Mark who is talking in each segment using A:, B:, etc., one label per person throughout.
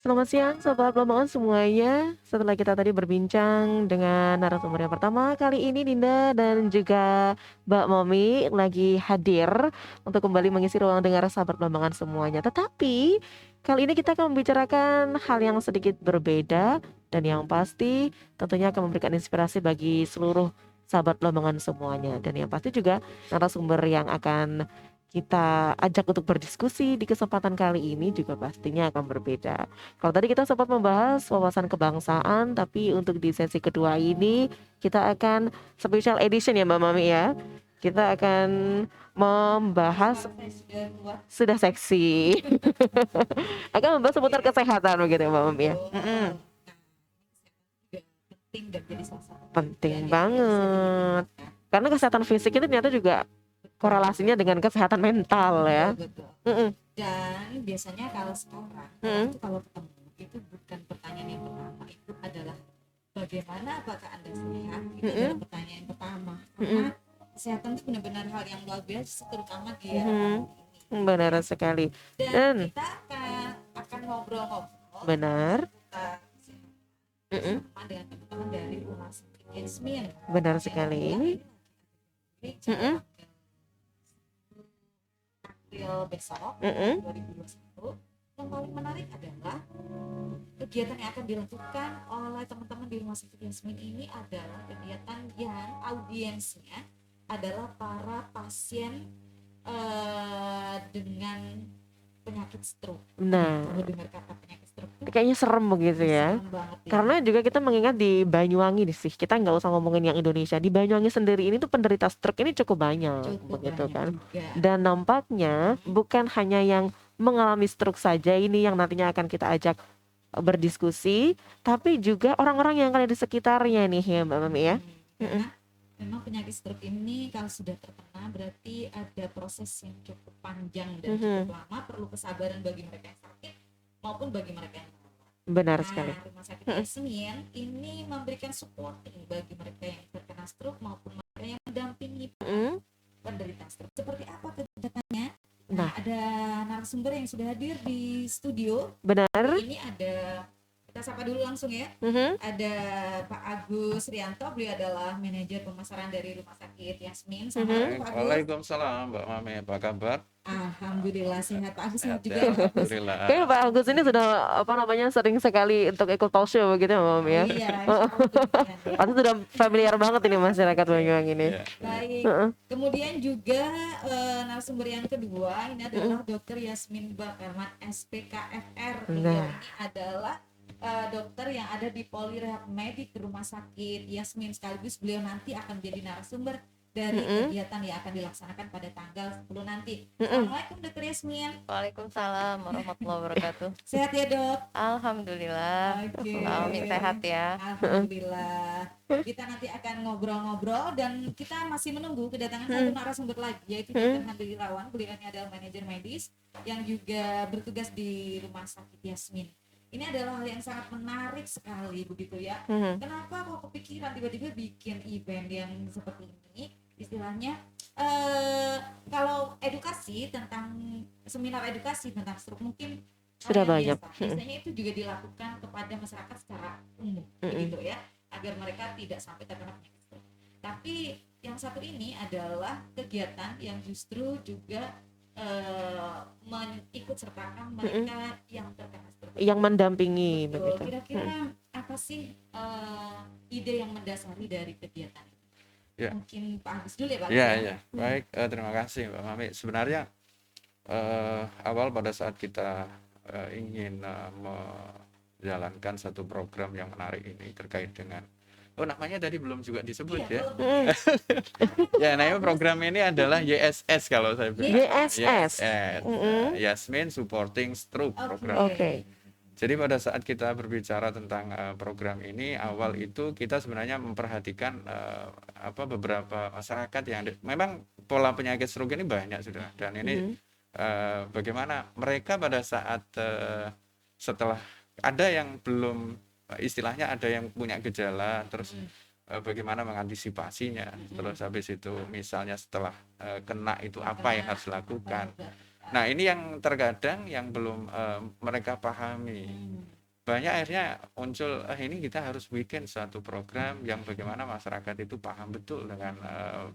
A: Selamat siang Sobat Lamongan semuanya. Setelah kita tadi berbincang dengan narasumber yang pertama, kali ini Dinda dan juga Mbak Momi lagi hadir untuk kembali mengisi ruang dengar Sahabat Lamongan semuanya. Tetapi kali ini kita akan membicarakan hal yang sedikit berbeda dan yang pasti tentunya akan memberikan inspirasi bagi seluruh Sahabat Lamongan semuanya. Dan yang pasti juga narasumber yang akan kita ajak untuk berdiskusi di kesempatan kali ini juga pastinya akan berbeda. Kalau tadi kita sempat membahas wawasan kebangsaan, tapi untuk di sesi kedua ini kita akan special edition ya Mbak Mami ya. Kita akan membahas sudah seksi. Akan membahas seputar kesehatan begitu Mbak Mami ya. Penting banget. Karena kesehatan fisik itu ternyata juga korelasinya dengan kesehatan mental ya.
B: Dan biasanya kalau sekarang itu kalau ketemu itu bukan pertanyaan yang pertama, itu adalah bagaimana apakah Anda sehat, itu adalah pertanyaan yang pertama, karena kesehatan itu benar-benar hal yang luar biasa terutama di era ini.
A: Benar sekali.
B: Dan kita akan ngobrol-ngobrol
A: benar
B: bersama dengan teman-teman dari Rumah Sakit Yasmin.
A: Benar sekali.
B: April besok 2021. Yang paling menarik adalah kegiatan yang akan dilakukan oleh teman-teman di Rumah Sakit Yasmin ini adalah kegiatan yang audiensnya adalah para pasien dengan penyakit stroke.
A: Nah,
B: mendengar kata penyakit stroke
A: kayaknya serem begitu ya. Karena juga kita mengingat di Banyuwangi nih sih, kita nggak usah ngomongin yang Indonesia. Di Banyuwangi sendiri ini tuh penderita stroke ini cukup banyak begitu kan.
B: juga.
A: Dan nampaknya bukan hanya yang mengalami stroke saja ini yang nantinya akan kita ajak berdiskusi, tapi juga orang-orang yang ada di sekitarnya nih ya Mbak Mami ya.
B: Karena memang penyakit stroke ini kalau sudah terkena berarti ada proses yang cukup panjang dan cukup lama, perlu kesabaran bagi mereka yang sakit maupun bagi mereka yang
A: benar sekali.
B: Rumah Sakit Yasmin ini memberikan supporting bagi mereka yang terkena stroke maupun mereka yang mendampingi penderita stroke. Seperti apa kegiatannya? Nah, ada narasumber yang sudah hadir di studio.
A: Benar.
B: Ini ada, kita sapa dulu langsung ya. Ada Pak Agus Rianto, beliau adalah manajer pemasaran dari Rumah Sakit Yasmin.
C: Waalaikumsalam Mbak Mami, apa kabar?
B: Alhamdulillah sehat. Pak Agus sehat juga.
C: Alhamdulillah.
A: Kayaknya Pak Agus ini sudah sering sekali untuk ikut talk show begitu ya Mbak ya.
B: Iya.
A: Pasti sudah familiar banget ini masyarakat Banyuwangi ini.
B: Baik. Kemudian juga narasumber yang kedua ini adalah Dr. Yasmin Bakarmat SPKFR. Beliau ini adalah dokter yang ada di Polirehab Medik Rumah Sakit Yasmin, sekaligus beliau nanti akan menjadi narasumber dari kegiatan yang akan dilaksanakan pada tanggal 10 nanti. Assalamualaikum Dr. Yasmin.
D: Waalaikumsalam warahmatullahi wabarakatuh.
B: Sehat ya dok?
D: Alhamdulillah. Amin, sehat ya.
B: Alhamdulillah. Kita nanti akan ngobrol-ngobrol dan kita masih menunggu kedatangan satu narasumber lagi, yaitu Dr. Handli Irawan. Beliau ini adalah manajer medis yang juga bertugas di Rumah Sakit Yasmin. Ini adalah hal yang sangat menarik sekali begitu ya. Kenapa kok kepikiran tiba-tiba bikin event yang seperti ini? Istilahnya kalau edukasi tentang seminar edukasi tentang stroke mungkin
A: sudah banyak.
B: Biasanya itu juga dilakukan kepada masyarakat secara umum begitu ya, agar mereka tidak sampai terkena penyakit stroke. Tapi yang satu ini adalah kegiatan yang justru juga mengikut sertakan mereka yang terkena stroke,
A: yang mendampingi. Begitu.
B: Kira-kira apa sih ide yang mendasari dari kegiatan itu? Ya. Mungkin Pak Agus dulu ya Pak.
C: Ya. Baik, terima kasih Mbak Mami. Sebenarnya awal pada saat kita ingin menjalankan satu program yang menarik ini terkait dengan namanya tadi belum juga disebut ya. Ya, namanya program ini adalah YSS kalau saya bilang.
A: YSS.
C: Yasmin Supporting Stroke Program. Jadi pada saat kita berbicara tentang program ini, awal itu kita sebenarnya memperhatikan beberapa masyarakat yang memang pola penyakit stroke ini banyak sudah, dan ini bagaimana mereka pada saat setelah ada yang belum, istilahnya ada yang punya gejala, terus bagaimana mengantisipasinya, terus habis itu misalnya setelah kena itu apa yang harus dilakukan. Nah, ini yang terkadang yang belum mereka pahami. Banyak akhirnya muncul, ini kita harus bikin suatu program yang bagaimana masyarakat itu paham betul dengan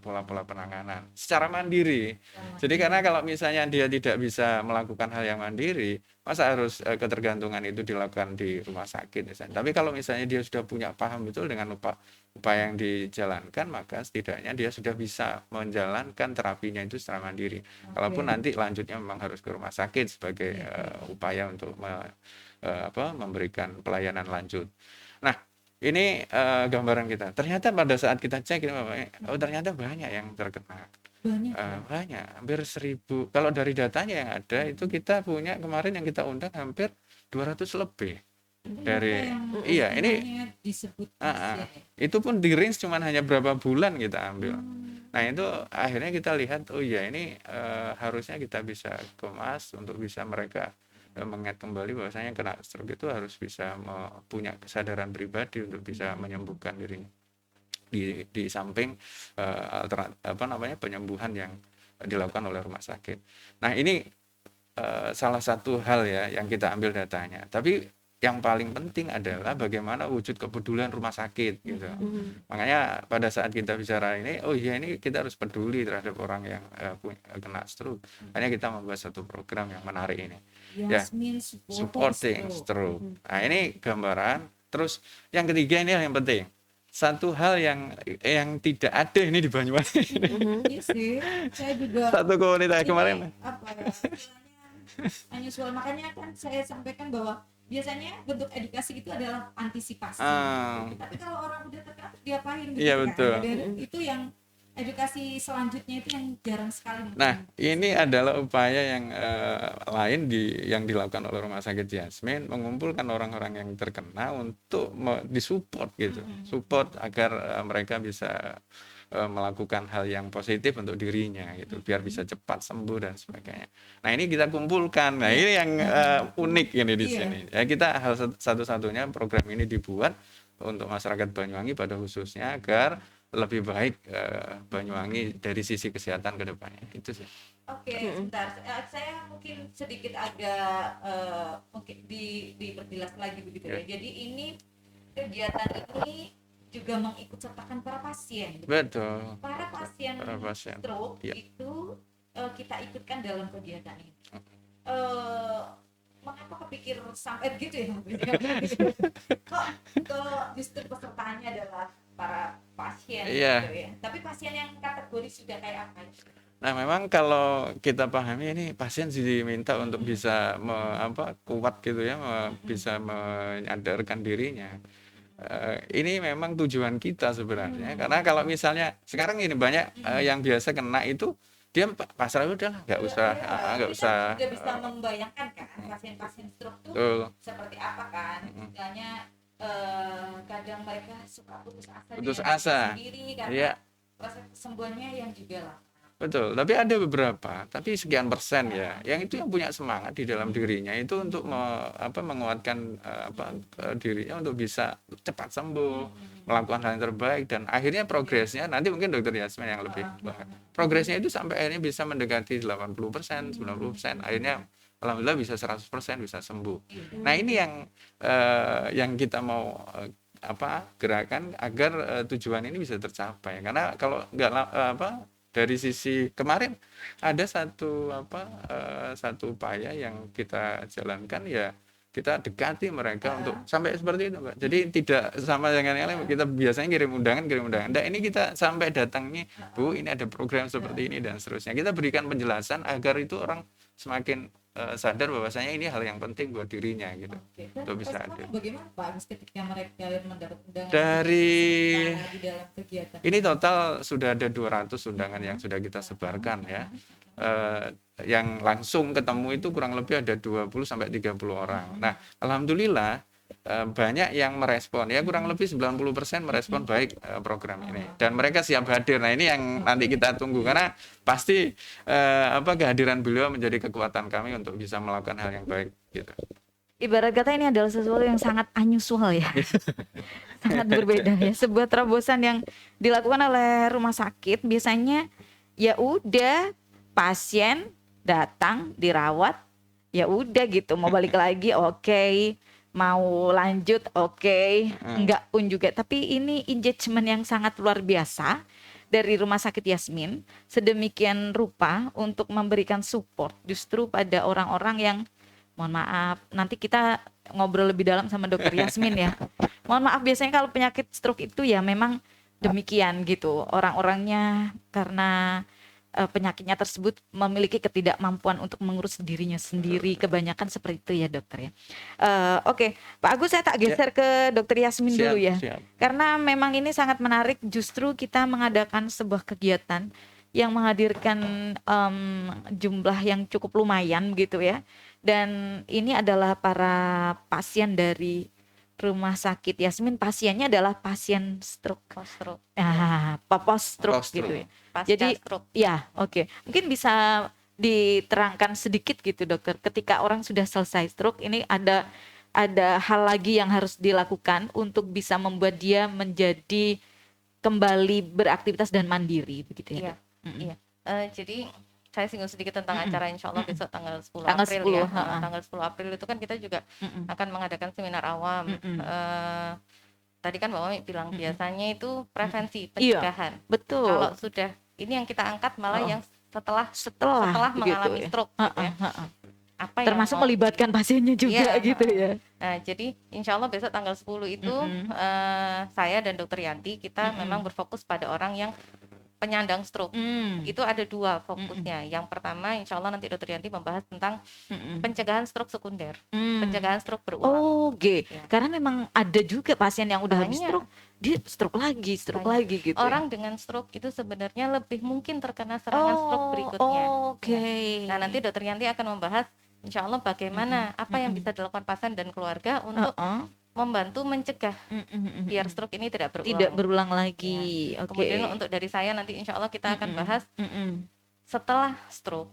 C: pola-pola penanganan secara mandiri. Jadi karena kalau misalnya dia tidak bisa melakukan hal yang mandiri, masa harus ketergantungan itu dilakukan di rumah sakit misalnya. Tapi kalau misalnya dia sudah punya paham betul dengan upaya yang dijalankan, maka setidaknya dia sudah bisa menjalankan terapinya itu secara mandiri. Kalaupun nanti lanjutnya memang harus ke rumah sakit sebagai upaya untuk memberikan pelayanan lanjut. Nah, ini gambaran kita. Ternyata pada saat kita cek ini oh ternyata banyak yang terkena. Banyak, hampir 1.000. Kalau dari datanya yang ada itu kita punya kemarin yang kita undang hampir 200 lebih. Dari ini
B: disebut
C: itu pun di range cuman hanya berapa bulan kita ambil. Nah, itu akhirnya kita lihat oh ya ini harusnya kita bisa kemas untuk bisa mereka mengingat kembali bahwasanya kena stroke itu harus bisa punya kesadaran pribadi untuk bisa menyembuhkan dirinya di samping penyembuhan yang dilakukan oleh rumah sakit. Nah, ini salah satu hal ya yang kita ambil datanya. Tapi yang paling penting adalah bagaimana wujud kepedulian rumah sakit gitu. Makanya pada saat kita bicara ini, oh iya ini kita harus peduli terhadap orang yang kena stroke. Makanya kita membuat satu program yang menarik ini.
B: Yasmin
C: supporting stroke. Nah, ini gambaran. Terus yang ketiga ini yang penting. Satu hal yang tidak ada ini di Banyuwangi.
B: Iya sih, saya juga
C: satu komunitas kemarin.
B: Unusual, makanya kan saya sampaikan bahwa biasanya bentuk edukasi itu adalah antisipasi. Tapi kalau orang udah terkena diapain gitu.
C: Iya, betul.
B: Itu yang edukasi selanjutnya itu yang jarang sekali.
C: Nah, ini adalah upaya yang lain yang dilakukan oleh Rumah Sakit Yasmin, mengumpulkan orang-orang yang terkena untuk disupport gitu. Support agar mereka bisa melakukan hal yang positif untuk dirinya gitu, biar bisa cepat sembuh dan sebagainya. Nah, ini kita kumpulkan. Nah, ini yang unik ini di sini. Ya, kita satu-satunya program ini dibuat untuk masyarakat Banyuwangi pada khususnya agar lebih baik Banyuwangi dari sisi kesehatan ke depannya. Itu sih.
B: Oke, sebentar. Saya mungkin sedikit agak mungkin diperjelas lagi begitu ya. Jadi ini kegiatan ini juga mengikut sertakan para pasien.
C: Betul.
B: Para pasien stroke itu kita ikutkan dalam kegiatan ini. Mengapa kepikir sampai gitu ya? Kok justru pesertanya adalah para pasien gitu ya. Tapi pasien yang kategori sudah kayak apa?
C: Nah, memang kalau kita pahami ini pasien diminta untuk bisa kuat gitu ya, bisa menyadarkan dirinya. Ini memang tujuan kita sebenarnya. Karena kalau misalnya sekarang ini banyak yang biasa kena itu dia pasrah udah nggak usah
B: sudah bisa membayangkan kan pasien-pasien stroke itu seperti apa kan. Misalnya kadang mereka suka putus asa sendiri karena proses kesembuhannya yang juga lama.
C: Betul, tapi ada beberapa, tapi sekian persen ya, yang itu yang punya semangat di dalam dirinya itu untuk menguatkan dirinya untuk bisa cepat sembuh, melakukan hal yang terbaik dan akhirnya progresnya nanti mungkin Dokter Yasmin yang lebih progresnya itu sampai akhirnya bisa mendekati 80%, 90%, akhirnya alhamdulillah bisa 100% bisa sembuh. Nah, ini yang kita mau gerakan agar tujuan ini bisa tercapai. Karena kalau nggak dari sisi kemarin ada satu upaya yang kita jalankan ya kita dekati mereka untuk sampai seperti itu, Mbak. Jadi tidak sama dengan yang lain, kita biasanya kirim undangan. Nah, ini kita sampai datangnya, Bu, ini ada program seperti ini dan seterusnya. Kita berikan penjelasan agar itu orang semakin sadar bahwasanya ini hal yang penting buat dirinya gitu. Untuk bisa ada.
B: Bagaimana Pak ketika mereka mendapat undangan
C: dari
B: di dalam kegiatan?
C: Ini total sudah ada 200 undangan yang sudah kita sebarkan ya. Yang langsung ketemu itu kurang lebih ada 20 sampai 30 orang. Nah, alhamdulillah banyak yang merespon ya, kurang lebih 90% merespon baik program ini dan mereka siap hadir. Nah, ini yang nanti kita tunggu karena pasti kehadiran beliau menjadi kekuatan kami untuk bisa melakukan hal yang baik gitu.
E: Ibarat kata ini adalah sesuatu yang sangat unusual ya. Sangat berbeda ya. Sebuah terobosan yang dilakukan oleh rumah sakit biasanya ya udah pasien datang dirawat, ya udah gitu, mau balik lagi oke, mau lanjut oke, enggak pun juga. Tapi ini engagement yang sangat luar biasa dari Rumah Sakit Yasmin, sedemikian rupa untuk memberikan support justru pada orang-orang yang, mohon maaf, nanti kita ngobrol lebih dalam sama Dokter Yasmin ya. Mohon maaf, biasanya kalau penyakit stroke itu ya memang demikian gitu. Orang-orangnya karena penyakitnya tersebut memiliki ketidakmampuan untuk mengurus dirinya sendiri. Kebanyakan seperti itu ya dokter ya. Oke, Pak Agus, saya tak geser ke Dokter Yasmin dulu ya.
C: Siap.
E: Karena memang ini sangat menarik, justru kita mengadakan sebuah kegiatan yang menghadirkan jumlah yang cukup lumayan gitu ya. Dan ini adalah para pasien dari Rumah Sakit Yasmin, pasiennya adalah pasien stroke.
D: Post-stroke,
E: Post-stroke gitu ya.
D: pasca
E: Jadi
D: stroke.
E: ya, oke. Mungkin bisa diterangkan sedikit gitu dokter, ketika orang sudah selesai stroke ini ada hal lagi yang harus dilakukan untuk bisa membuat dia menjadi kembali beraktivitas dan mandiri begitu ya.
D: Iya,
E: Dok?
D: iya. Jadi saya singgung sedikit tentang acara insya Allah besok tanggal 10
E: Tanggal
D: April
E: 10,
D: ya.
E: ha-ha.
D: Tanggal 10 April itu kan kita juga akan mengadakan seminar awam. Tadi kan Mbak Mami bilang biasanya itu prevensi,
E: Iya,
D: pencegahan.
E: betul.
D: Kalau sudah ini yang kita angkat malah yang setelah
E: Setelah begitu
D: mengalami
E: ya.
D: stroke gitu ya. Apa yang
E: Termasuk
D: mau
E: melibatkan pasiennya juga
D: Iya,
E: gitu ya.
D: Nah, jadi insya Allah besok tanggal 10 itu saya dan Dokter Yanti kita memang berfokus pada orang yang penyandang stroke. Itu ada dua fokusnya. Yang pertama insya Allah nanti Dokter Yanti membahas tentang pencegahan stroke sekunder, pencegahan stroke berulang.
E: Oke,
D: Ya.
E: karena memang ada juga pasien yang udah habis
D: Banyak.
E: stroke, dia stroke lagi
D: Banyak.
E: lagi gitu.
D: Orang dengan stroke itu sebenarnya lebih mungkin terkena serangan stroke berikutnya.
E: Oke.
D: Nah, nanti Dokter Yanti akan membahas insya Allah bagaimana apa yang bisa dilakukan pasien dan keluarga untuk membantu mencegah biar stroke ini tidak berulang.
E: Tidak berulang lagi. Oke.
D: Kemudian untuk dari saya nanti insya Allah kita akan bahas setelah stroke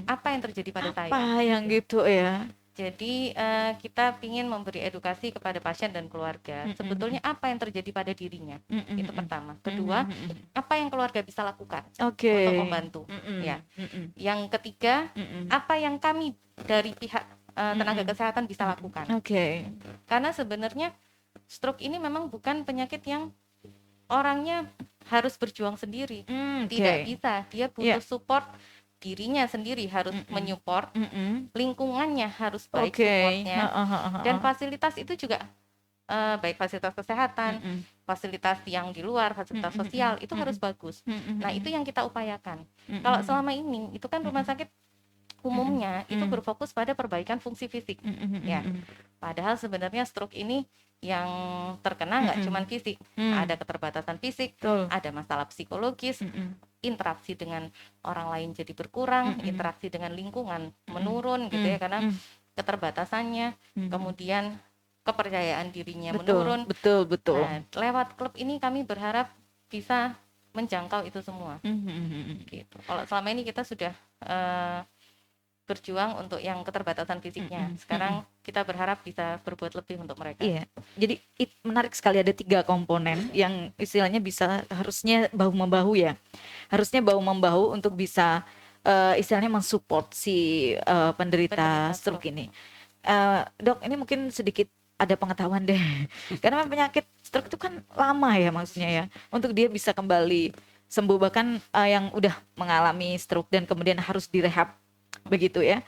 D: apa yang terjadi pada saya.
E: Apa yang gitu ya?
D: Jadi kita ingin memberi edukasi kepada pasien dan keluarga. Sebetulnya apa yang terjadi pada dirinya itu pertama. Kedua, apa yang keluarga bisa lakukan
E: Oke.
D: untuk membantu. Ya. Yang ketiga, apa yang kami dari pihak tenaga kesehatan bisa lakukan.
E: Oke.
D: Karena sebenarnya stroke ini memang bukan penyakit yang orangnya harus berjuang sendiri. Tidak bisa. Dia butuh support, dirinya sendiri harus menyupport, lingkungannya harus baik supportnya, dan fasilitas itu juga baik fasilitas kesehatan, fasilitas yang di luar, fasilitas sosial itu harus bagus. Nah, itu yang kita upayakan. Kalau selama ini itu kan rumah sakit umumnya itu berfokus pada perbaikan fungsi fisik, ya. Padahal sebenarnya stroke ini yang terkena nggak cuma fisik, ada keterbatasan fisik, ada masalah psikologis, interaksi dengan orang lain jadi berkurang, interaksi dengan lingkungan menurun gitu ya, karena keterbatasannya, kemudian kepercayaan dirinya menurun.
E: Betul.
D: Nah, lewat klub ini kami berharap bisa menjangkau itu semua. Gitu. Kalau selama ini kita sudah berjuang untuk yang keterbatasan fisiknya, sekarang kita berharap bisa berbuat lebih untuk mereka.
E: Iya, jadi menarik sekali, ada 3 komponen yang istilahnya bisa, harusnya bahu membahu ya, harusnya bahu membahu untuk bisa istilahnya mensupport si penderita stroke ini. Dok, ini mungkin sedikit ada pengetahuan deh, karena penyakit stroke itu kan lama ya maksudnya ya, untuk dia bisa kembali sembuh, bahkan yang udah mengalami stroke dan kemudian harus direhab begitu ya,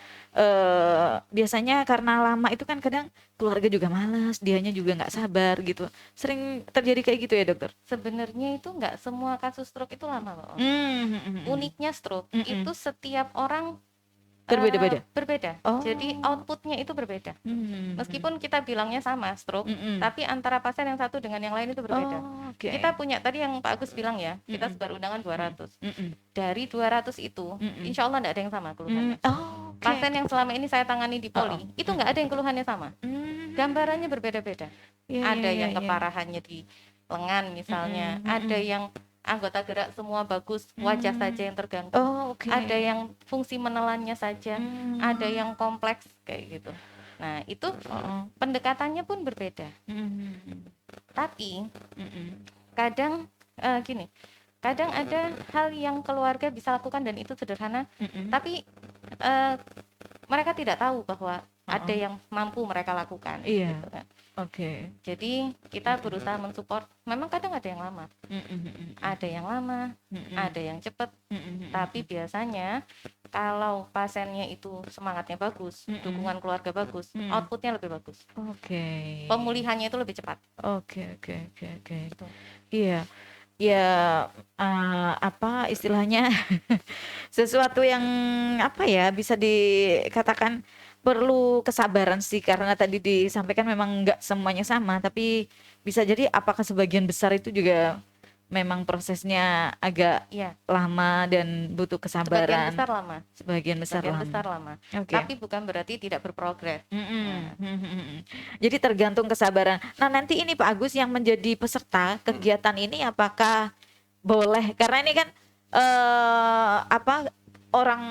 E: biasanya karena lama itu kan kadang keluarga juga malas, dianya juga nggak sabar gitu, sering terjadi kayak gitu ya dokter?
D: Sebenarnya itu nggak semua kasus stroke itu lama loh. Uniknya stroke itu setiap orang berbeda. Jadi outputnya itu berbeda. Meskipun kita bilangnya sama stroke, tapi antara pasien yang satu dengan yang lain itu berbeda. Kita punya tadi yang Pak Agus bilang ya, kita sebar undangan 200. Dari 200 itu, insya Allah nggak ada yang sama keluhannya. Pasien yang selama ini saya tangani di poli, itu nggak ada yang keluhannya sama. Gambarannya berbeda-beda. Ada yang keparahannya di lengan misalnya, ada yang anggota gerak semua bagus, wajah saja yang terganggu. Ada yang fungsi menelannya saja, ada yang kompleks kayak gitu. Nah, itu pendekatannya pun berbeda. Tapi kadang gini, kadang ada hal yang keluarga bisa lakukan dan itu sederhana, tapi eh, mereka tidak tahu bahwa ada yang mampu mereka lakukan.
E: Iya.
D: Gitu kan.
E: Oke.
D: Jadi kita berusaha mensupport. Memang kadang ada yang lama, ada yang lama, ada yang cepat. Tapi biasanya kalau pasiennya itu semangatnya bagus, dukungan keluarga bagus, outputnya lebih bagus.
E: Oke.
D: Pemulihannya itu lebih cepat.
E: Oke.
D: Gitu.
E: Iya. Ya, apa istilahnya sesuatu yang apa ya bisa dikatakan perlu kesabaran sih, karena tadi disampaikan memang nggak semuanya sama, tapi bisa jadi apakah sebagian besar itu juga memang prosesnya agak
D: Iya,
E: lama dan butuh
D: sebagian
E: kesabaran.
D: besar lama.
E: Sebagian besar
D: Sebagian
E: lama.
D: besar lama.
E: Oke.
D: Tapi bukan berarti tidak berprogres.
E: Jadi tergantung kesabaran. Nah, nanti ini Pak Agus yang menjadi peserta kegiatan ini apakah boleh, karena ini kan apa, orang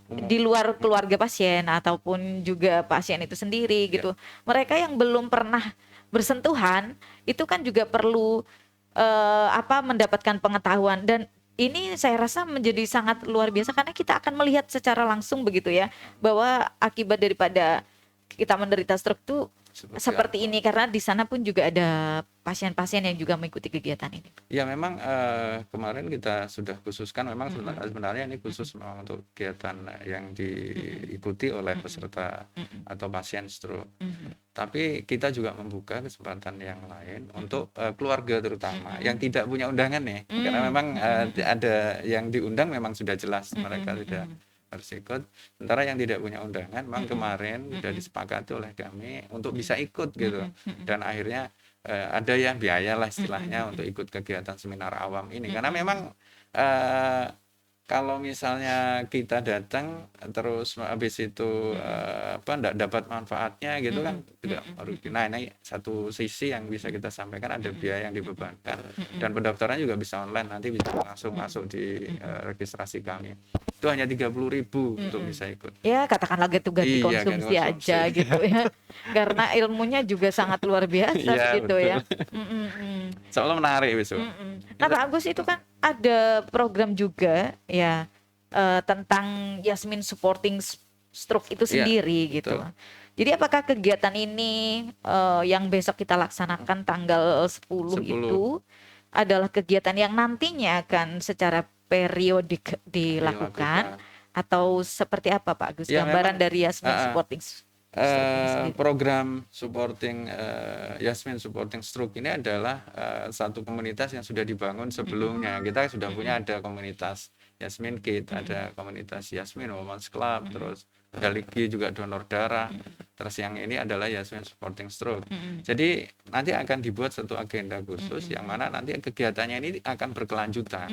E: di luar keluarga pasien ataupun juga pasien itu sendiri gitu. Mereka yang belum pernah bersentuhan itu kan juga perlu apa, mendapatkan pengetahuan, dan ini saya rasa menjadi sangat luar biasa karena kita akan melihat secara langsung begitu ya, bahwa akibat daripada kita menderita stroke itu seperti ini, karena di sana pun juga ada pasien-pasien yang juga mengikuti kegiatan ini.
C: Ya memang kemarin kita sudah khususkan, memang sebenarnya ini khusus memang untuk kegiatan yang diikuti oleh peserta atau pasien stroke. Tapi kita juga membuka kesempatan yang lain untuk keluarga terutama yang tidak punya undangan nih, karena memang ada yang diundang memang sudah jelas mereka tidak harus ikut. Sementara yang tidak punya undangan memang kemarin sudah disepakati oleh kami untuk bisa ikut gitu, dan akhirnya ada yang biaya lah istilahnya untuk ikut kegiatan seminar awam ini, karena memang kalau misalnya kita datang terus habis itu apa enggak dapat manfaatnya gitu kan juga merugi. Nah, ini satu sisi yang bisa kita sampaikan, ada biaya yang dibebankan, dan pendaftaran juga bisa online, nanti bisa langsung masuk di registrasi kami. Itu hanya 30.000 untuk bisa ikut.
E: Ya katakanlah gitu-ganti
C: Iya, ganti
E: konsumsi aja
C: konsumsi.
E: gitu ya, karena ilmunya juga sangat luar biasa
C: Iya,
E: gitu ya.
C: Soalnya menarik besok.
E: Nah Pak Agus, itu kan ada program juga ya tentang Yasmin Supporting Stroke itu
C: Iya,
E: sendiri gitu.
C: betul.
E: Jadi apakah kegiatan ini yang besok kita laksanakan tanggal 10 itu adalah kegiatan yang nantinya akan secara periodik dilakukan atau seperti apa Pak Agus?
C: Ya,
E: Gambaran
C: memang,
E: dari Yasmin Supporting Stroke ini sendiri.
C: program supporting Yasmin Supporting Stroke ini adalah satu komunitas yang sudah dibangun sebelumnya. Kita sudah punya, ada komunitas Yasmin Kit, ada komunitas Yasmin Women's Club, terus Galigi juga donor darah, terus yang ini adalah Yasmin Supporting Stroke. Jadi nanti akan dibuat satu agenda khusus yang mana nanti kegiatannya ini akan berkelanjutan.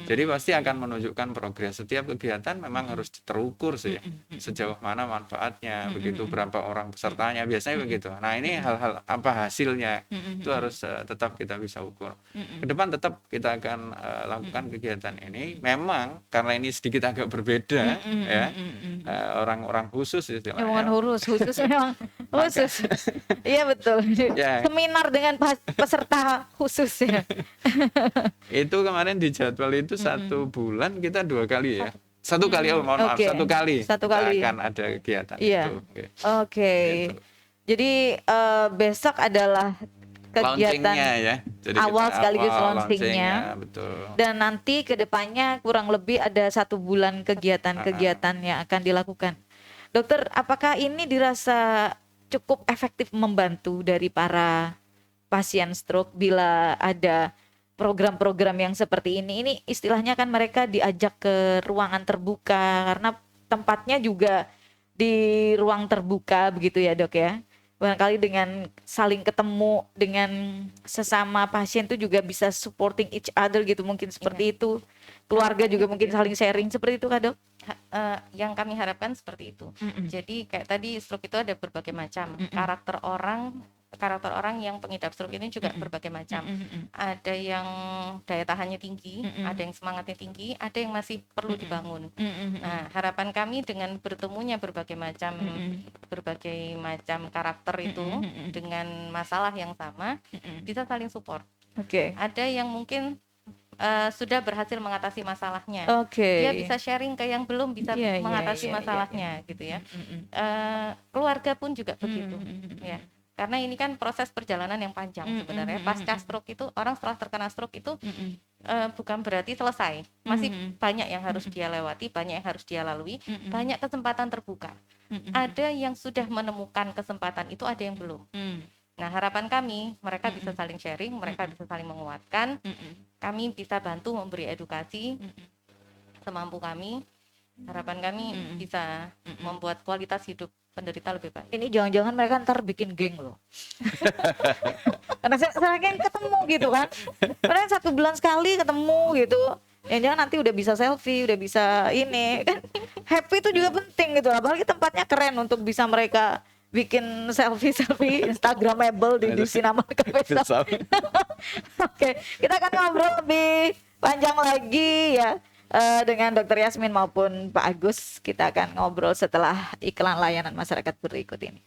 C: Jadi pasti akan menunjukkan progres. Setiap kegiatan memang harus terukur sih, sejauh mana manfaatnya, begitu berapa orang pesertanya, biasanya begitu. Nah, ini hal-hal apa hasilnya itu harus tetap kita bisa ukur. Ke depan tetap kita akan lakukan kegiatan ini. Memang karena ini sedikit agak berbeda ya, orang-orang khusus istilahnya.
E: Memang khusus memang khusus. Iya betul.
C: Ya.
E: Seminar dengan peserta khusus ya.
C: Itu kemarin di jadwal itu 1 bulan kita 2 kali ya. 1 kali, mohon maaf, 1 kali.
E: Satu
C: kita
E: kali.
C: akan ada kegiatan
E: Iya.
C: itu.
E: Oke.
C: Gitu.
E: Jadi besok adalah kegiatan
C: Launchingnya ya. Jadi
E: awal
C: kita
E: sekaligus
C: awal
E: launchingnya.
C: betul.
E: Dan nanti ke depannya kurang lebih ada 1 bulan kegiatan-kegiatan yang akan dilakukan. Dokter, apakah ini dirasa cukup efektif membantu dari para pasien stroke bila ada program-program yang seperti ini? Ini istilahnya kan mereka diajak ke ruangan terbuka karena tempatnya juga di ruang terbuka begitu ya Dok ya. Barangkali dengan saling ketemu dengan sesama pasien itu juga bisa supporting each other gitu, mungkin seperti itu. Keluarga juga mungkin saling sharing seperti itu Kak Dok?
D: Yang kami harapkan seperti itu. Jadi kayak tadi stroke itu ada berbagai macam. Karakter orang yang pengidap stroke ini juga berbagai macam. Ada yang daya tahannya tinggi, ada yang semangatnya tinggi, ada yang masih perlu dibangun. Nah, harapan kami dengan bertemunya berbagai macam karakter itu dengan masalah yang sama, bisa saling support.
E: Oke.
D: Ada yang mungkin sudah berhasil mengatasi masalahnya.
E: Oke.
D: Dia bisa sharing ke yang belum bisa mengatasi masalahnya gitu ya. Keluarga pun juga begitu ya. Karena ini kan proses perjalanan yang panjang sebenarnya. Pasca stroke itu, orang setelah terkena stroke itu bukan berarti selesai. Masih banyak yang harus dia lewati, banyak yang harus dia lalui, banyak kesempatan terbuka. Ada yang sudah menemukan kesempatan itu, ada yang belum. Nah, harapan kami, mereka bisa saling sharing, mereka bisa saling menguatkan. Kami bisa bantu memberi edukasi semampu kami. Harapan kami bisa membuat kualitas hidup penderita lebih baik.
E: Ini jangan-jangan mereka ntar bikin geng loh. Karena saya kan ketemu gitu kan. Mereka 1 bulan sekali ketemu gitu. Jangan nanti udah bisa selfie, udah bisa ini kan. Happy itu juga penting gitu. Apalagi tempatnya keren untuk bisa mereka bikin selfie Instagramable di Sinama Cafe Shop. Oke, kita akan ngobrol lebih panjang lagi ya dengan Dr. Yasmin maupun Pak Agus. Kita akan ngobrol setelah iklan layanan masyarakat berikut ini.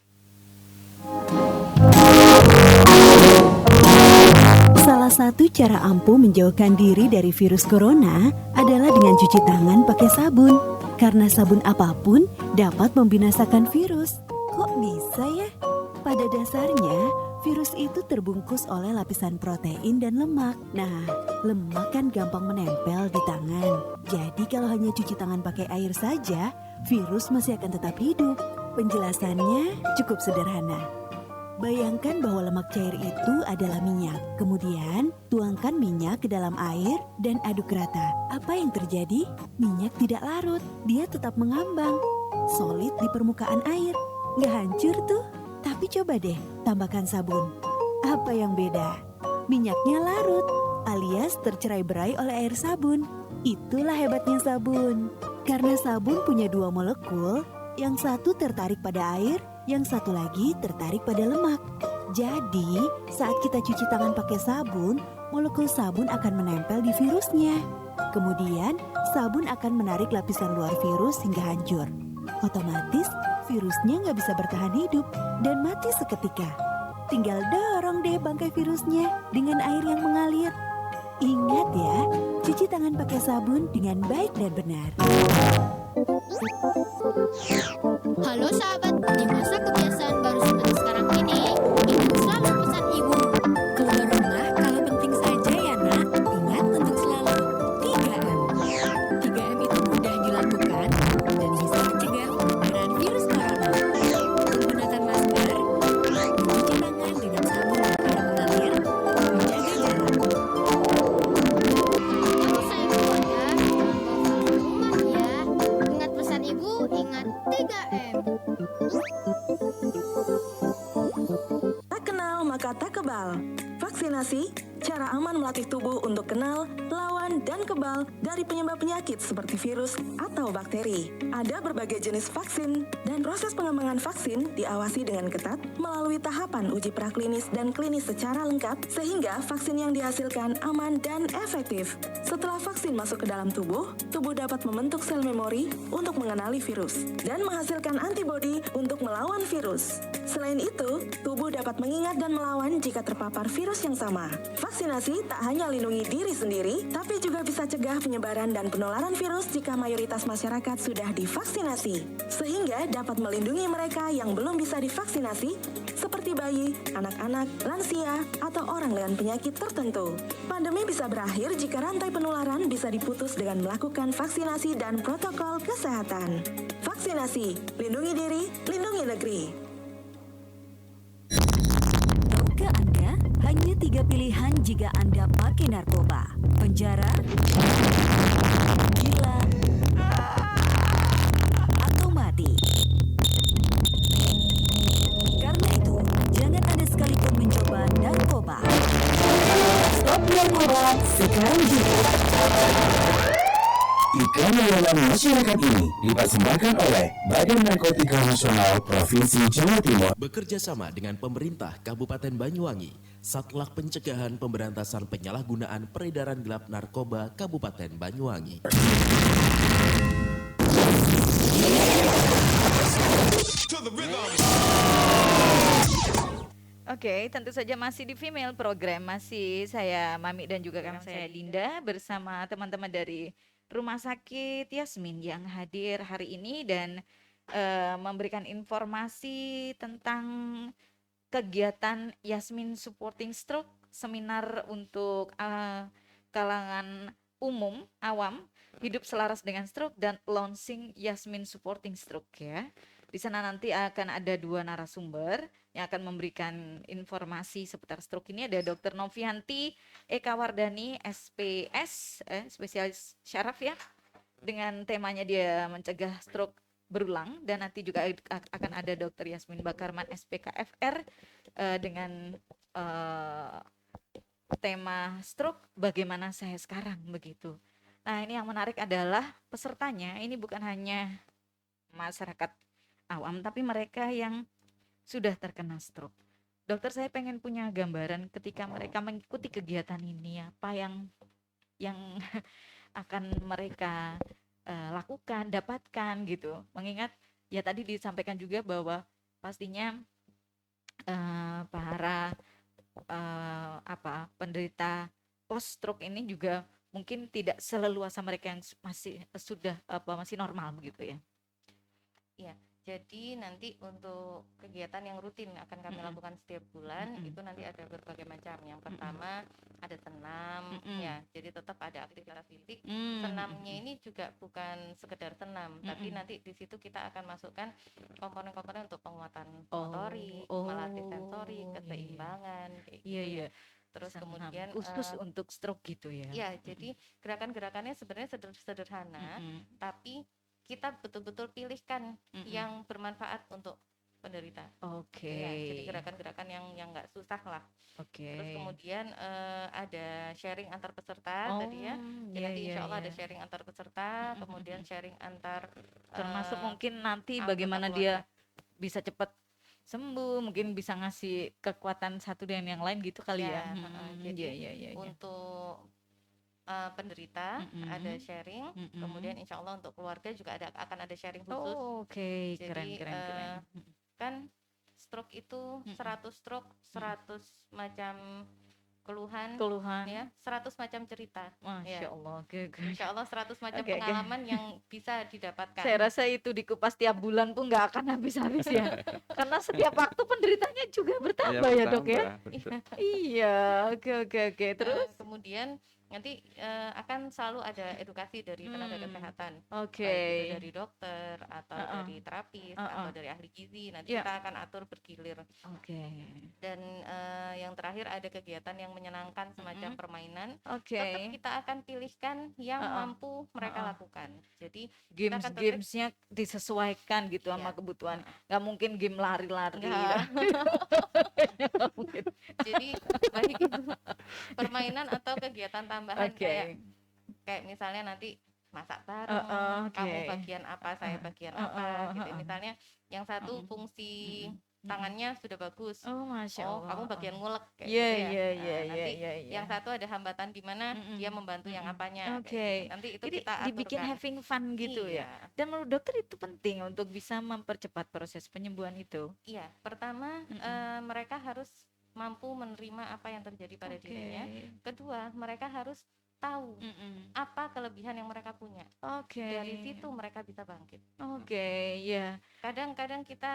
F: Salah satu cara ampuh menjauhkan diri dari virus corona adalah dengan cuci tangan pakai sabun. Karena sabun apapun dapat membinasakan virus. Kok bisa ya? Pada dasarnya, virus itu terbungkus oleh lapisan protein dan lemak. Nah, lemak kan gampang menempel di tangan. Jadi kalau hanya cuci tangan pakai air saja, virus masih akan tetap hidup. Penjelasannya cukup sederhana. Bayangkan bahwa lemak cair itu adalah minyak. Kemudian, tuangkan minyak ke dalam air dan aduk rata. Apa yang terjadi? Minyak tidak larut, dia tetap mengambang, solid di permukaan air. Nggak hancur tuh. Tapi coba deh tambahkan sabun. Apa yang beda? Minyaknya larut alias tercerai-berai oleh air sabun. Itulah hebatnya sabun. Karena sabun punya 2 molekul, yang satu tertarik pada air, yang satu lagi tertarik pada lemak. Jadi saat kita cuci tangan pakai sabun, molekul sabun akan menempel di virusnya. Kemudian sabun akan menarik lapisan luar virus hingga hancur. Otomatis virusnya nggak bisa bertahan hidup dan mati seketika. Tinggal dorong deh bangkai virusnya dengan air yang mengalir. Ingat ya, cuci tangan pakai sabun dengan baik dan benar.
G: Halo sahabat, di masa kebiasaan baru seperti sekarang ini, ibu selalu pesan ibu.
F: Keluar rumah kalau penting saja ya nak. Ingat untuk selalu 3M. 3M itu mudah dilakukan dan bisa mencegah penyebaran virus corona. Menggunakan masker, mencuci tangan dengan sabun dan air mengalir, menjaga jarak.
G: Kalau saya keluarga, rumah ya. Ingat pesan ibu, ingat 3M.
H: Tak kenal maka tak kebal. Vaksinasi, cara aman melatih tubuh untuk kenal, lawan, dan kebal dari penyebab-penyakit seperti virus atau bakteri. Ada berbagai jenis vaksin, dan proses pengembangan vaksin diawasi dengan ketat melalui tahapan uji praklinis dan klinis secara lengkap, sehingga vaksin yang dihasilkan aman dan efektif. Setelah vaksin masuk ke dalam tubuh, tubuh dapat membentuk sel memori untuk mengenali virus, dan menghasilkan antibodi untuk melawan virus. Selain itu, tubuh dapat mengingat dan melawan jika terpapar virus yang sama. Vaksinasi tak hanya lindungi diri sendiri, tapi juga bisa cegah penyebaran dan penularan virus jika mayoritas masyarakat sudah divaksinasi, sehingga dapat melindungi mereka yang belum bisa divaksinasi, seperti bayi, anak-anak, lansia, atau orang dengan penyakit tertentu. Pandemi bisa berakhir jika rantai penularan bisa diputus dengan melakukan vaksinasi dan protokol kesehatan. Vaksinasi, lindungi diri, lindungi negeri.
F: Tahukah Anda, hanya 3 pilihan jika Anda pakai narkoba: penjara, gila, atau mati. Karena itu, jangan Anda sekalipun mencoba narkoba. Stop narkoba sekarang juga.
I: Iklan layanan masyarakat ini dipersembahkan oleh Badan Narkotika Nasional Provinsi Jawa Timur
J: bekerja sama dengan pemerintah Kabupaten Banyuwangi, Satlak Pencegahan Pemberantasan Penyalahgunaan Peredaran Gelap Narkoba Kabupaten Banyuwangi.
E: Oke, tentu saja masih di Female Program, masih saya Mami dan juga kawan saya Dinda bersama teman-teman dari Rumah Sakit Yasmin yang hadir hari ini dan memberikan informasi tentang kegiatan Yasmin Supporting Stroke, seminar untuk kalangan umum, awam, hidup selaras dengan stroke dan launching Yasmin Supporting Stroke ya. Di sana nanti akan ada 2 narasumber yang akan memberikan informasi seputar stroke ini. Ada Dr. Novianti Eka Wardani, SPS, spesialis syaraf ya. Dengan temanya dia mencegah stroke berulang, dan nanti juga akan ada Dr. Yasmin Bakarman SPKFR dengan tema stroke bagaimana saya sekarang begitu. Nah, ini yang menarik adalah pesertanya ini bukan hanya masyarakat awam tapi mereka yang sudah terkena stroke. Dokter, saya pengen punya gambaran ketika mereka mengikuti kegiatan ini apa yang akan mereka lakukan, dapatkan gitu. Mengingat ya tadi disampaikan juga bahwa pastinya para penderita post stroke ini juga mungkin tidak seleluasa mereka yang masih normal begitu ya.
D: Iya. Jadi nanti untuk kegiatan yang rutin akan kami lakukan setiap bulan itu nanti ada berbagai macam. Yang pertama ada senam ya, jadi tetap ada aktivitas fisik. Senamnya ini juga bukan sekedar senam, tapi nanti di situ kita akan masukkan komponen-komponen untuk penguatan motorik, melatih sensorik, keseimbangan kayak gitu.
E: Iya.
D: Terus kemudian
E: khusus untuk stroke gitu ya.
D: Ya, jadi gerakan-gerakannya sebenarnya sederhana, tapi kita betul-betul pilihkan yang bermanfaat untuk penderita.
E: Oke.
D: Ya, jadi gerakan-gerakan yang nggak susah lah.
E: Oke.
D: Terus kemudian ada sharing antar peserta tadi ya. Jadi nanti insya Allah ada sharing antar peserta, kemudian sharing antar
E: termasuk mungkin nanti
D: anggota
E: bagaimana
D: keluarga.
E: dia bisa cepat sembuh, mungkin bisa ngasih kekuatan satu dengan yang lain gitu kali ya.
D: Jadi
E: ya.
D: untuk penderita ada sharing, kemudian insya Allah untuk keluarga juga akan ada sharing khusus.
E: Oke.
D: Jadi
E: Keren.
D: kan stroke itu 100 stroke, 100 macam keluhan ya, 100 macam cerita.
E: Masya Allah.
D: Insya Allah 100 macam pengalaman yang bisa didapatkan.
E: Saya rasa itu dikupas tiap bulan pun nggak akan habis-habis ya. Karena setiap waktu penderitanya juga bertambah ya dok ya. Iya, oke. Terus
D: kemudian nanti akan selalu ada edukasi dari tenaga kesehatan,
E: Oke.
D: baik itu dari dokter atau dari terapis atau dari ahli gizi. Nanti kita akan atur bergilir.
E: Oke.
D: Dan yang terakhir ada kegiatan yang menyenangkan semacam permainan.
E: Oke.
D: Tetap kita akan pilihkan yang mampu mereka lakukan. Jadi
E: gamesnya disesuaikan gitu sama kebutuhan. Nggak mungkin game lari-lari.
D: Nggak mungkin. Jadi baik itu permainan atau kegiatan tambahan kayak misalnya nanti masak bareng, kamu bagian apa, saya bagian apa gitu. Misalnya yang satu fungsi tangannya sudah bagus,
E: Masya Allah.
D: kamu bagian ngulek kayak gitu ya. Nanti yang satu ada hambatan di mana dia membantu yang apanya.
E: Oke.
D: Nanti itu
E: jadi
D: kita
E: dibikin
D: aturkan.
E: having fun gitu ya. Dan menurut dokter itu penting untuk bisa mempercepat proses penyembuhan itu.
D: Iya, pertama mereka harus mampu menerima apa yang terjadi pada dirinya. Kedua, mereka harus tahu apa kelebihan yang mereka punya. Dari situ mereka bisa bangkit. Kadang-kadang kita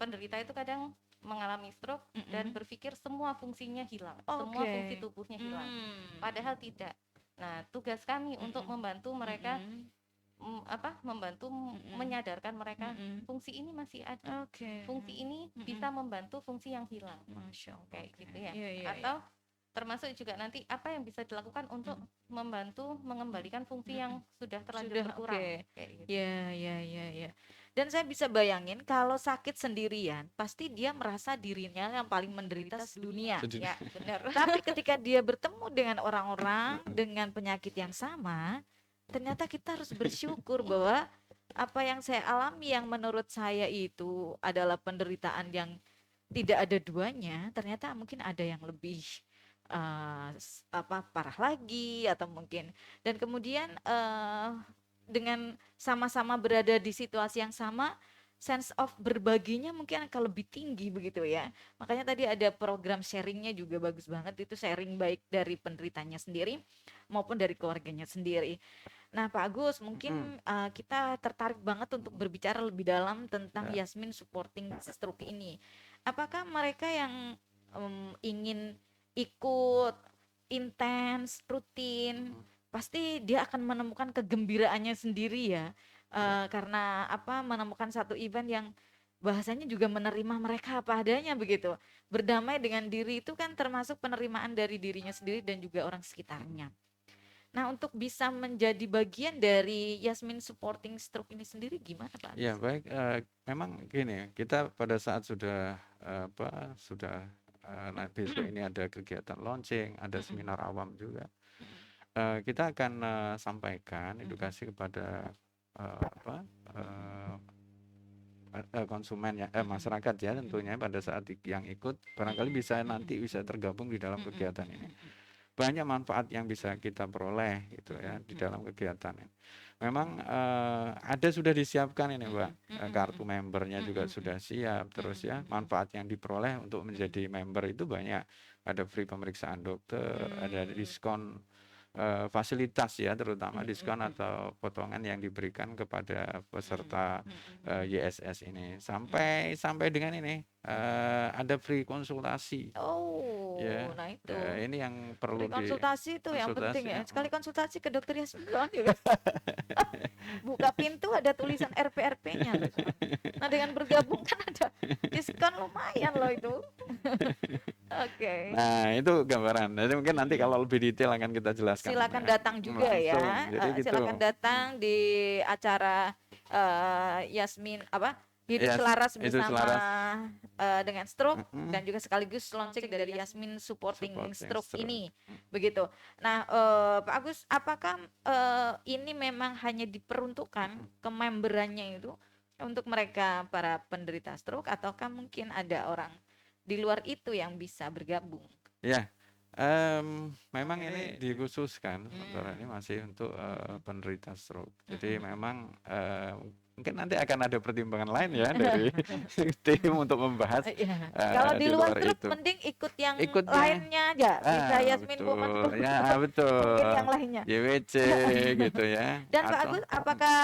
D: penderita itu kadang mengalami stroke dan berpikir semua fungsinya hilang, semua fungsi tubuhnya hilang. Padahal tidak. Nah, tugas kami untuk membantu mereka membantu menyadarkan mereka fungsi ini masih ada. Fungsi ini bisa membantu fungsi yang hilang.
E: Masya Allah.
D: Kayak gitu ya. Atau termasuk juga nanti apa yang bisa dilakukan untuk membantu mengembalikan fungsi yang sudah terlanjur berkurang. Kayak gitu.
E: Ya. Dan saya bisa bayangin kalau sakit sendirian, pasti dia merasa dirinya yang paling menderita sedunia.
D: Ya, benar.
E: Tapi ketika dia bertemu dengan orang-orang dengan penyakit yang sama, ternyata kita harus bersyukur bahwa apa yang saya alami yang menurut saya itu adalah penderitaan yang tidak ada duanya, ternyata mungkin ada yang lebih parah lagi atau mungkin, dan kemudian dengan sama-sama berada di situasi yang sama, sense of berbaginya mungkin akan lebih tinggi begitu ya. Makanya tadi ada program sharingnya juga bagus banget, itu sharing baik dari penderitanya sendiri maupun dari keluarganya sendiri. Nah Pak Agus, mungkin kita tertarik banget untuk berbicara lebih dalam tentang Yasmin supporting stroke ini. Apakah mereka yang ingin ikut intens, rutin, pasti dia akan menemukan kegembiraannya sendiri ya. Karena menemukan satu event yang bahasanya juga menerima mereka apa adanya begitu. Berdamai dengan diri itu kan termasuk penerimaan dari dirinya sendiri dan juga orang sekitarnya. Nah, untuk bisa menjadi bagian dari Yasmin supporting stroke ini sendiri gimana Pak?
C: Ya baik, memang gini, kita pada saat sudah besok ini ada kegiatan launching, ada seminar awam juga. Kita akan sampaikan edukasi kepada konsumen ya, masyarakat ya tentunya pada saat yang ikut barangkali nanti bisa tergabung di dalam kegiatan ini. Banyak manfaat yang bisa kita peroleh gitu ya di dalam kegiatan ini. Memang ada sudah disiapkan ini Mbak, kartu membernya juga sudah siap, terus ya manfaat yang diperoleh untuk menjadi member itu banyak, ada free pemeriksaan dokter, ada diskon fasilitas ya, terutama diskon atau potongan yang diberikan kepada peserta YSS ini, sampai dengan ini ada free konsultasi. Ya,
E: Nah itu
C: ini yang perlu
E: konsultasi itu yang penting ya. Sekali konsultasi ke dokter Yasmin juga. Buka pintu ada tulisan RP-nya. Nah dengan bergabung kan ada diskon lumayan loh itu. Oke.
C: Nah itu gambaran. Jadi mungkin nanti kalau lebih detail akan kita jelaskan.
E: Silakan datang juga ya. Silakan datang di acara Yasmin Hidup Selaras bersama dengan stroke dan juga sekaligus launching dari Yasmin supporting stroke ini begitu. Nah Pak Agus, apakah ini memang hanya diperuntukkan ke memberannya itu untuk mereka para penderita stroke, ataukah mungkin ada orang di luar itu yang bisa bergabung?
C: Ya, memang ini dikhususkan sementara ini masih untuk penderita stroke. Jadi memang mungkin nanti akan ada pertimbangan lain ya dari tim untuk membahas.
E: Kalau di luar stroke mending ikut yang lainnya aja. Bisa Yasmin Women Group.
C: Ya betul.
E: Mungkin yang lainnya.
C: YWC gitu ya.
E: Dan Pak Agus, apakah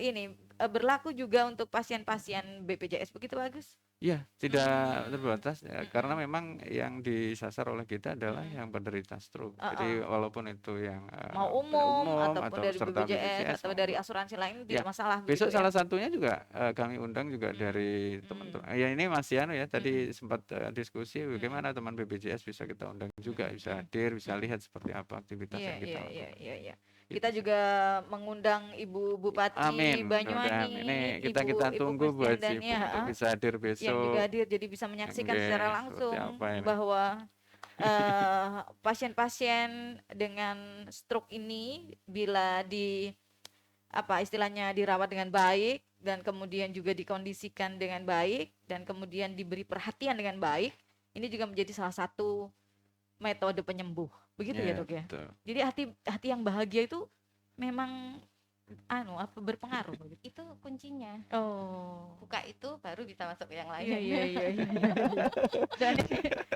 E: ini berlaku juga untuk pasien-pasien BPJS begitu Pak Agus?
C: Iya, tidak terbatas ya, karena memang yang disasar oleh kita adalah yang penderita stroke. Jadi walaupun itu yang
E: mau umum ataupun dari BPJS atau dari asuransi lain tidak masalah.
C: Besok salah satunya juga kami undang juga dari teman-teman. Ya ini Mas Yano ya, tadi sempat diskusi bagaimana teman BPJS bisa kita undang juga, bisa hadir, bisa lihat seperti apa aktivitas yang kita lakukan.
E: Iya. Kita juga mengundang Ibu Bupati Banyuwangi.
C: Ini kita tunggu buat untuk bisa hadir besok.
E: Yang juga hadir, jadi bisa menyaksikan secara langsung bahwa pasien-pasien dengan stroke ini bila istilahnya dirawat dengan baik dan kemudian juga dikondisikan dengan baik dan kemudian diberi perhatian dengan baik, ini juga menjadi salah satu metode penyembuh. Begitu ya Dok ya.
C: Betul.
E: Jadi hati yang bahagia itu memang berpengaruh.
D: Itu kuncinya.
E: Buka
D: itu baru bisa masuk ke yang lain.
E: Iya. Dan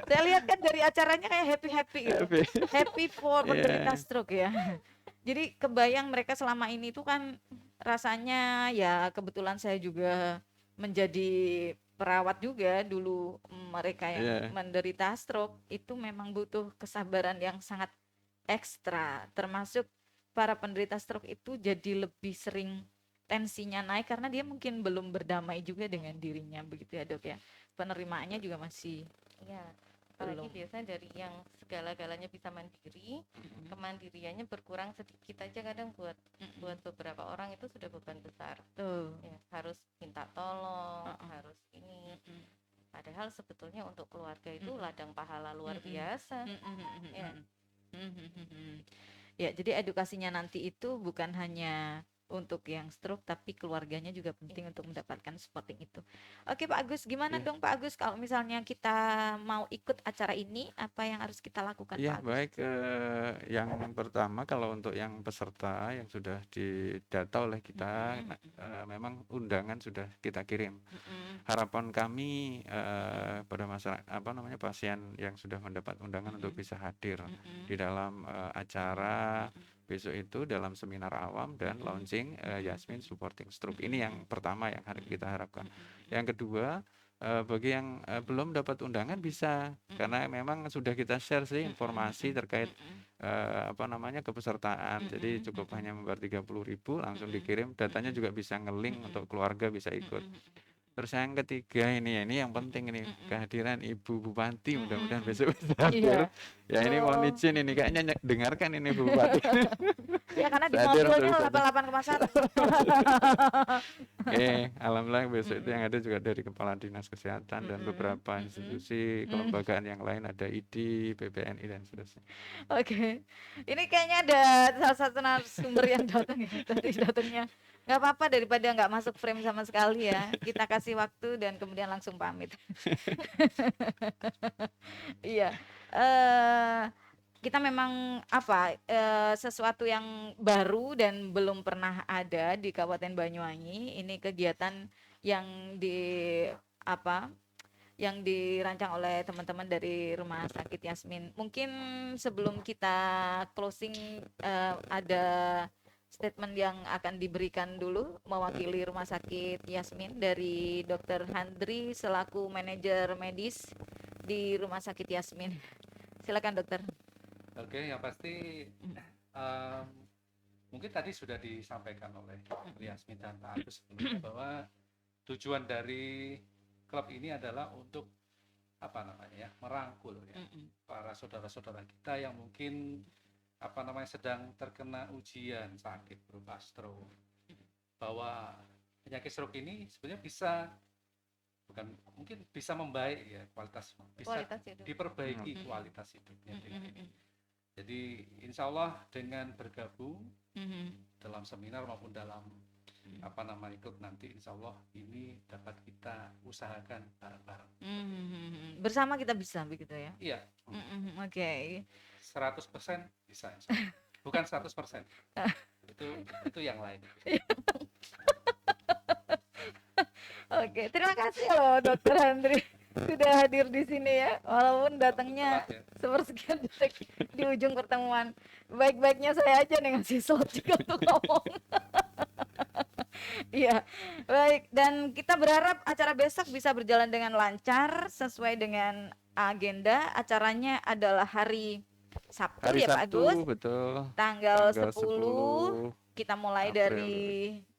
E: saya lihat kan dari acaranya kayak happy gitu. Happy for penderita stroke ya. Jadi kebayang mereka selama ini tuh kan rasanya ya, kebetulan saya juga menjadi perawat juga dulu. Mereka yang menderita stroke itu memang butuh kesabaran yang sangat ekstra, termasuk para penderita stroke itu jadi lebih sering tensinya naik karena dia mungkin belum berdamai juga dengan dirinya begitu ya Dok ya. Penerimaannya juga masih
D: apalagi biasanya dari yang segala-galanya bisa mandiri, kemandiriannya berkurang sedikit aja kadang buat beberapa orang itu sudah beban besar. Ya, harus minta tolong, harus ini. Padahal sebetulnya untuk keluarga itu ladang pahala luar biasa.
E: Ya, jadi edukasinya nanti itu bukan hanya untuk yang stroke, tapi keluarganya juga penting untuk mendapatkan supporting itu. Oke Pak Agus, gimana dong Pak Agus kalau misalnya kita mau ikut acara ini, apa yang harus kita lakukan
C: Ya,
E: Pak Agus?
C: baik. Yang pertama kalau untuk yang peserta yang sudah didata oleh kita, memang undangan sudah kita kirim. Harapan kami pada masyarakat pasien yang sudah mendapat undangan untuk bisa hadir di dalam acara besok itu dalam seminar awam dan launching Yasmin Supporting Stroke. Ini yang pertama yang kita harapkan. Yang kedua, bagi yang belum dapat undangan bisa, karena memang sudah kita share sih informasi terkait kepesertaan. Jadi cukup hanya membayar 30.000 langsung dikirim, datanya juga bisa nge-link untuk keluarga bisa ikut. Terus yang ketiga ini yang penting ini kehadiran Ibu Bupati, mudah-mudahan besok bisa hadir. Ya ini mohon izin ini kayaknya dengarkan ini Bu Bupati.
E: Ya karena di mobilnya 88,1.
C: Alhamdulillah besok itu yang ada juga dari Kepala Dinas Kesehatan dan beberapa institusi kelembagaan yang lain, ada ID, BPNI dan seterusnya.
E: Oke. Ini kayaknya ada salah satu narasumber yang datang ya, tadi datangnya. Nggak apa-apa daripada nggak masuk frame sama sekali ya. Kita kasih waktu dan kemudian langsung pamit. Iya. Kita memang sesuatu yang baru dan belum pernah ada di Kabupaten Banyuwangi. Ini kegiatan yang yang dirancang oleh teman-teman dari Rumah Sakit Yasmin. Mungkin sebelum kita closing ada statement yang akan diberikan dulu mewakili Rumah Sakit Yasmin dari Dr. Handri selaku manajer medis di Rumah Sakit Yasmin. Silakan dokter.
K: Oke, yang pasti mungkin tadi sudah disampaikan oleh Dr. Yasmin dan Pak Agus sebelumnya bahwa tujuan dari klub ini adalah untuk merangkul para saudara-saudara kita yang mungkin sedang terkena ujian sakit berupa stroke, bahwa penyakit stroke ini sebenarnya bisa membaik ya, kualitas hidup. Diperbaiki kualitas hidupnya. Jadi insya Allah dengan bergabung dalam seminar maupun dalam klub nanti, insya Allah ini dapat kita usahakan bareng-bareng.
E: Bersama kita bisa begitu ya?
K: Iya.
E: Oke.
K: 100% bisa, bukan 100%. itu yang lain.
E: Oke, terima kasih loh Dokter Handri sudah hadir di sini ya, walaupun datangnya sepersekian detik di ujung pertemuan. Baik-baiknya saya aja nih ngasih slot juga untuk ngomong. Iya, baik, dan kita berharap acara besok bisa berjalan dengan lancar sesuai dengan agenda. Acaranya adalah hari Sabtu ya Pak Agus,
C: betul.
E: Tanggal 10. Kita mulai
C: April.
E: dari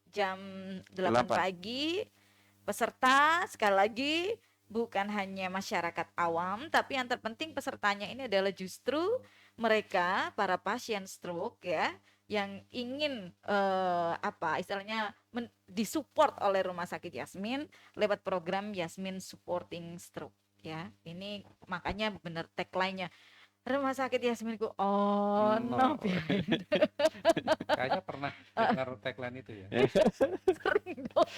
E: jam 8 pagi. Peserta sekali lagi bukan hanya masyarakat awam, tapi yang terpenting pesertanya ini adalah justru mereka para pasien stroke ya, yang ingin disupport oleh Rumah Sakit Yasmin lewat program Yasmin Supporting Stroke ya. Ini makanya benar tagline-nya Rumah Sakit Yasminku no behind.
K: Kayaknya pernah dengar tagline itu ya.
E: Sering dong.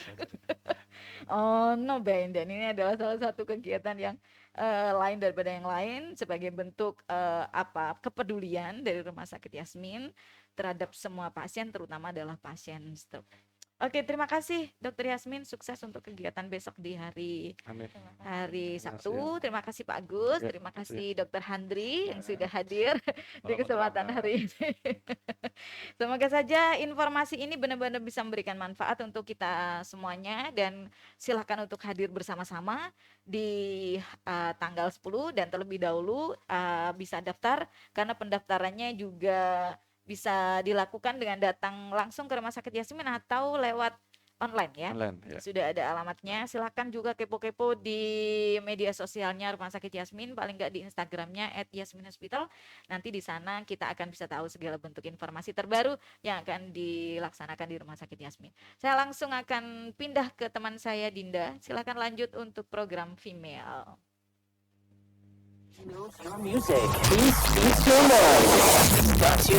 E: No behind. Dan ini adalah salah satu kegiatan yang lain daripada yang lain sebagai bentuk kepedulian dari Rumah Sakit Yasmin terhadap semua pasien, terutama adalah pasien stroke. Oke, terima kasih Dr. Yasmin, sukses untuk kegiatan besok di hari Sabtu. Terima kasih Pak Agus, terima kasih Dr. Handri yang sudah hadir di kesempatan hari ini. Semoga saja informasi ini benar-benar bisa memberikan manfaat untuk kita semuanya, dan silakan untuk hadir bersama-sama di tanggal 10, dan terlebih dahulu bisa daftar karena pendaftarannya juga bisa dilakukan dengan datang langsung ke Rumah Sakit Yasmin atau lewat online ya. Sudah ada alamatnya. Silakan juga kepo-kepo di media sosialnya Rumah Sakit Yasmin, paling nggak di Instagramnya @yasminhospital. Nanti di sana kita akan bisa tahu segala bentuk informasi terbaru yang akan dilaksanakan di Rumah Sakit Yasmin. Saya langsung akan pindah ke teman saya Dinda. Silakan lanjut untuk program Female.
I: Music. Peace your love. Got you.